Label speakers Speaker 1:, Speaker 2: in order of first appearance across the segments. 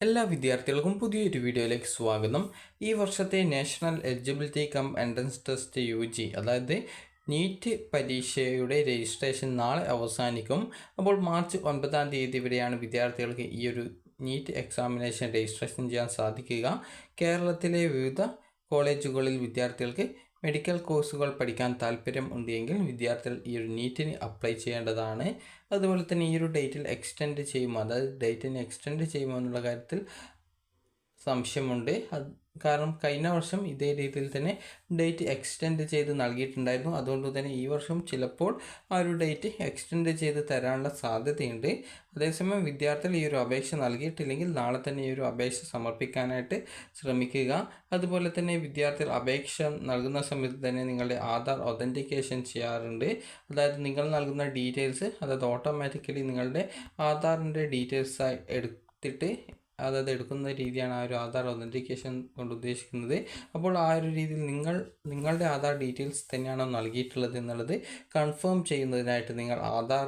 Speaker 1: എല്ലാ വിദ്യാർത്ഥികൾക്കും പുതിയൊരു വീഡിയോയിലേക്ക് സ്വാഗതം. ഈ വർഷത്തെ national eligibility come entrance test UG അതായത് നീറ്റ് പരീക്ഷയുടെ രജിസ്ട്രേഷൻ നാളെ അവസാനിക്കും. അപ്പോൾ മാർച്ച് 9 വരെയാണ് വിദ്യാർത്ഥികൾക്ക് ഈ ഒരു നീറ്റ് എക്സാമിനേഷൻ രജിസ്ട്രേഷൻ ചെയ്യാൻ സാധിക്കുക. കേരളത്തിലെ വിവിധ കോളേജുകളിൽ വിദ്യാർത്ഥികൾക്ക് മെഡിക്കൽ കോഴ്സുകൾ പഠിക്കാൻ താല്പര്യം ഉണ്ടെങ്കിൽ വിദ്യാർത്ഥികൾ ഈ ഒരു നീറ്റിന് അപ്ലൈ ചെയ്യേണ്ടതാണ്. അതുപോലെ തന്നെ ഈ ഒരു ഡേറ്റിൽ എക്സ്റ്റെൻഡ് ചെയ്യുമോ, അതായത് ഡേറ്റിന് എക്സ്റ്റെൻഡ് ചെയ്യുമോ എന്നുള്ള കാര്യത്തിൽ സംശയമുണ്ട്. കാരണം കഴിഞ്ഞ വർഷം ഇതേ രീതിയിൽ തന്നെ ഡേറ്റ് എക്സ്റ്റെൻഡ് ചെയ്ത് നൽകിയിട്ടുണ്ടായിരുന്നു. അതുകൊണ്ട് തന്നെ ഈ വർഷം ചിലപ്പോൾ ആ ഒരു ഡേറ്റ് എക്സ്റ്റെൻഡ് ചെയ്ത് തരാനുള്ള സാധ്യതയുണ്ട്. അതേസമയം വിദ്യാർത്ഥികൾ ഈ ഒരു അപേക്ഷ നൽകിയിട്ടില്ലെങ്കിൽ നാളെ തന്നെ ഈ ഒരു അപേക്ഷ സമർപ്പിക്കാനായിട്ട് ശ്രമിക്കുക. അതുപോലെ തന്നെ വിദ്യാർത്ഥികൾ അപേക്ഷ നൽകുന്ന സമയത്ത് തന്നെ നിങ്ങളുടെ ആധാർ ഒതൻറ്റിക്കേഷൻ ചെയ്യാറുണ്ട്. അതായത് നിങ്ങൾ നൽകുന്ന ഡീറ്റെയിൽസ് അതായത് ഓട്ടോമാറ്റിക്കലി നിങ്ങളുടെ ആധാറിൻ്റെ ഡീറ്റെയിൽസായി എടുക്കുന്ന രീതിയാണ് ആ ഒരു ആധാർ ഒതൻറ്റിക്കേഷൻ കൊണ്ട് ഉദ്ദേശിക്കുന്നത്. അപ്പോൾ ആ ഒരു രീതിയിൽ നിങ്ങളുടെ ആധാർ ഡീറ്റെയിൽസ് തന്നെയാണോ നൽകിയിട്ടുള്ളത് എന്നുള്ളത് കൺഫേം ചെയ്യുന്നതിനായിട്ട് നിങ്ങൾ ആധാർ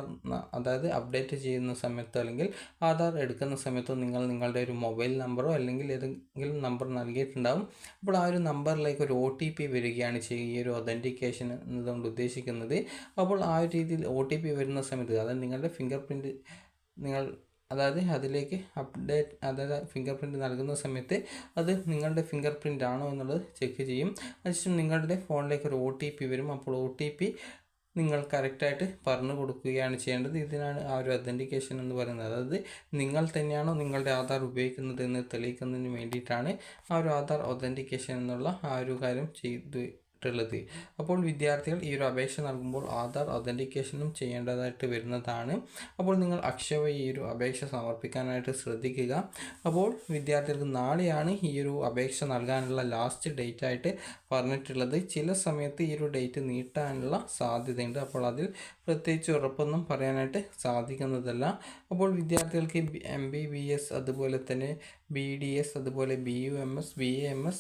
Speaker 1: അതായത് അപ്ഡേറ്റ് ചെയ്യുന്ന സമയത്തോ അല്ലെങ്കിൽ ആധാർ എടുക്കുന്ന സമയത്തോ നിങ്ങൾ നിങ്ങളുടെ ഒരു മൊബൈൽ നമ്പറോ അല്ലെങ്കിൽ ഏതെങ്കിലും നമ്പർ നൽകിയിട്ടുണ്ടാകും. അപ്പോൾ ആ ഒരു നമ്പറിലേക്ക് ഒരു OTP വരികയാണ് ചെയ്യുക ഈ ഒരു ഒതൻറ്റിക്കേഷൻ എന്നതുകൊണ്ട് ഉദ്ദേശിക്കുന്നത്. അപ്പോൾ ആ ഒരു രീതിയിൽ OTP വരുന്ന സമയത്ത് അതായത് നിങ്ങളുടെ ഫിംഗർ പ്രിൻറ്റ് അതിലേക്ക് അതായത് ഫിംഗർ പ്രിൻറ്റ് നൽകുന്ന സമയത്ത് അത് നിങ്ങളുടെ ഫിംഗർ പ്രിൻ്റ് ആണോ എന്നുള്ളത് ചെക്ക് ചെയ്യും. അതിനുശേഷം നിങ്ങളുടെ ഫോണിലേക്ക് ഒരു OTP വരും. അപ്പോൾ OTP നിങ്ങൾ കറക്റ്റായിട്ട് പറഞ്ഞു കൊടുക്കുകയാണ് ചെയ്യേണ്ടത്. ഇതിനാണ് ആ ഒരു ഒതൻറ്റിക്കേഷൻ എന്ന് പറയുന്നത്. അതായത് നിങ്ങൾ തന്നെയാണോ നിങ്ങളുടെ ആധാർ ഉപയോഗിക്കുന്നത് എന്ന് തെളിയിക്കുന്നതിന് വേണ്ടിയിട്ടാണ് ആ ഒരു ആധാർ ഒതൻറ്റിക്കേഷൻ എന്നുള്ള ആ ഒരു കാര്യം ചെയ്തിട്ടുള്ളത്. അപ്പോൾ വിദ്യാർത്ഥികൾ ഈ ഒരു അപേക്ഷ നൽകുമ്പോൾ ആധാർ ഒതൻറ്റിക്കേഷനും ചെയ്യേണ്ടതായിട്ട് വരുന്നതാണ്. അപ്പോൾ നിങ്ങൾ അക്ഷയ വഴി ഈ ഒരു അപേക്ഷ സമർപ്പിക്കാനായിട്ട് ശ്രദ്ധിക്കുക. അപ്പോൾ വിദ്യാർത്ഥികൾക്ക് നാളെയാണ് ഈ ഒരു അപേക്ഷ നൽകാനുള്ള ലാസ്റ്റ് ഡേറ്റ് ആയിട്ട് പറഞ്ഞിട്ടുള്ളത്. ചില സമയത്ത് ഈ ഒരു ഡേറ്റ് നീട്ടാനുള്ള സാധ്യതയുണ്ട്. അപ്പോൾ അതിൽ പ്രത്യേകിച്ച് ഉറപ്പൊന്നും പറയാനായിട്ട് സാധിക്കുന്നതല്ല. അപ്പോൾ വിദ്യാർത്ഥികൾക്ക് MBBS അതുപോലെ തന്നെ BDS അതുപോലെ BUMS BAMS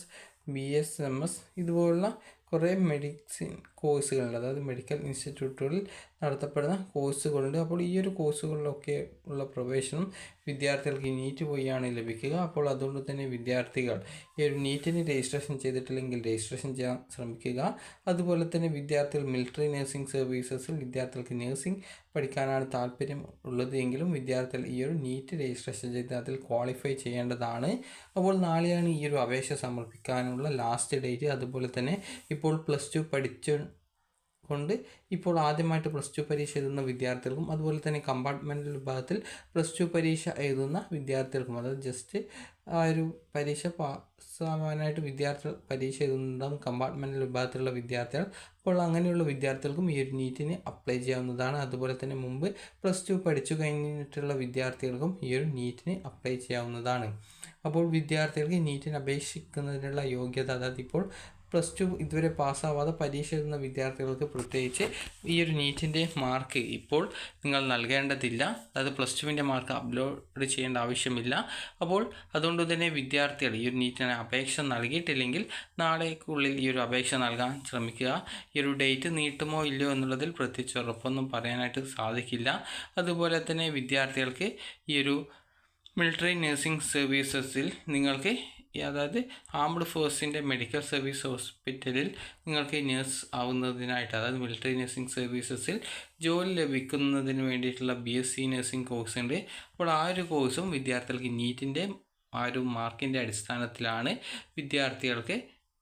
Speaker 1: BSMS ഇതുപോലുള്ള കുറേ മെഡിസിൻ കോഴ്സുകളുണ്ട്. അതായത് മെഡിക്കൽ ഇൻസ്റ്റിറ്റ്യൂട്ടുകളിൽ നടത്തപ്പെടുന്ന കോഴ്സുകളുണ്ട്. അപ്പോൾ ഈ ഒരു കോഴ്സുകളിലൊക്കെ ഉള്ള പ്രവേശനം വിദ്യാർത്ഥികൾക്ക് നീറ്റ് വഴിയാണ് ലഭിക്കുക. അപ്പോൾ അതുകൊണ്ട് തന്നെ വിദ്യാർത്ഥികൾ ഈ ഒരു നീറ്റിന് രജിസ്ട്രേഷൻ ചെയ്തിട്ടില്ലെങ്കിൽ രജിസ്ട്രേഷൻ ചെയ്യാൻ ശ്രമിക്കുക. അതുപോലെ തന്നെ വിദ്യാർത്ഥികൾ മിലിറ്ററി നഴ്സിംഗ് സർവീസസിൽ വിദ്യാർത്ഥികൾക്ക് നഴ്സിംഗ് പഠിക്കാനാണ് താല്പര്യം ഉള്ളത് എങ്കിലും വിദ്യാർത്ഥികൾ ഈ ഒരു നീറ്റ് രജിസ്ട്രേഷൻ ചെയ്ത് അതിൽ ക്വാളിഫൈ ചെയ്യേണ്ടതാണ്. അപ്പോൾ നാളെയാണ് ഈ ഒരു അപേക്ഷ സമർപ്പിക്കാനുള്ള ലാസ്റ്റ് ഡേറ്റ്. അതുപോലെ തന്നെ ഇപ്പോൾ +2 ഇപ്പോൾ ആദ്യമായിട്ട് +2 പരീക്ഷ എഴുതുന്ന വിദ്യാർത്ഥികൾക്കും അതുപോലെ തന്നെ കമ്പാർട്ട്മെൻ്റൽ വിഭാഗത്തിൽ +2 പരീക്ഷ എഴുതുന്ന വിദ്യാർത്ഥികൾക്കും അതായത് ജസ്റ്റ് ആ ഒരു പരീക്ഷ പാസ്സാവാനായിട്ട് വിദ്യാർത്ഥികൾ പരീക്ഷ എഴുതുന്നുണ്ടാകും കമ്പാർട്ട്മെൻ്റൽ വിഭാഗത്തിലുള്ള വിദ്യാർത്ഥികൾ. അപ്പോൾ അങ്ങനെയുള്ള വിദ്യാർത്ഥികൾക്കും ഈ ഒരു നീറ്റിന് അപ്ലൈ ചെയ്യാവുന്നതാണ്. അതുപോലെ തന്നെ മുമ്പ് +2 പഠിച്ചു കഴിഞ്ഞിട്ടുള്ള വിദ്യാർത്ഥികൾക്കും ഈ ഒരു നീറ്റിന് അപ്ലൈ ചെയ്യാവുന്നതാണ്. അപ്പോൾ വിദ്യാർത്ഥികൾക്ക് നീറ്റിന് അപേക്ഷിക്കുന്നതിനുള്ള യോഗ്യത അതായത് ഇപ്പോൾ +2 ഇതുവരെ പാസ്സാവാതെ പരീക്ഷ എഴുതുന്ന വിദ്യാർത്ഥികൾക്ക് പ്രത്യേകിച്ച് ഈ ഒരു നീറ്റിൻ്റെ മാർക്ക് ഇപ്പോൾ നിങ്ങൾ നൽകേണ്ടതില്ല. അതായത് +2വിൻ്റെ മാർക്ക് അപ്ലോഡ് ചെയ്യേണ്ട ആവശ്യമില്ല. അപ്പോൾ അതുകൊണ്ട് തന്നെ വിദ്യാർത്ഥികൾ ഈ ഒരു നീറ്റിന് അപേക്ഷ നൽകിയിട്ടില്ലെങ്കിൽ നാളേക്കുള്ളിൽ ഈ ഒരു അപേക്ഷ നൽകാൻ ശ്രമിക്കുക. ഈ ഒരു ഡേറ്റ് നീട്ടുമോ ഇല്ലയോ എന്നുള്ളതിൽ പ്രത്യേകിച്ച് ഉറപ്പൊന്നും പറയാനായിട്ട് സാധിക്കില്ല. അതുപോലെ തന്നെ വിദ്യാർത്ഥികൾക്ക് ഈ ഒരു മിലിറ്ററി നഴ്സിംഗ് സർവീസസിൽ നിങ്ങൾക്ക് അതായത് ആംഡ് ഫോഴ്സിൻ്റെ മെഡിക്കൽ സർവീസ് ഹോസ്പിറ്റലിൽ നിങ്ങൾക്ക് നഴ്സ് ആവുന്നതിനായിട്ട് അതായത് മിലിറ്ററി നഴ്സിംഗ് സർവീസസിൽ ജോലി ലഭിക്കുന്നതിന് വേണ്ടിയിട്ടുള്ള BSc നഴ്സിംഗ് കോഴ്സ് ഉണ്ട്. അപ്പോൾ ആ ഒരു കോഴ്സും വിദ്യാർത്ഥികൾക്ക് നീറ്റിൻ്റെ ആ ഒരു മാർക്കിൻ്റെ അടിസ്ഥാനത്തിലാണ് വിദ്യാർത്ഥികൾക്ക്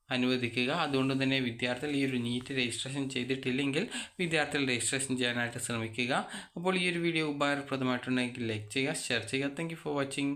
Speaker 1: അനുവദിക്കുക. അതുകൊണ്ട് തന്നെ വിദ്യാർത്ഥികൾ ഈ ഒരു നീറ്റ് രജിസ്ട്രേഷൻ ചെയ്തിട്ടില്ലെങ്കിൽ വിദ്യാർത്ഥികൾ രജിസ്ട്രേഷൻ ചെയ്യാനായിട്ട് ശ്രമിക്കുക. അപ്പോൾ ഈ ഒരു വീഡിയോ ഉപകാരപ്രദമായിട്ടുണ്ടെങ്കിൽ ലൈക്ക് ചെയ്യുക, ഷെയർ ചെയ്യുക. Thank you for watching.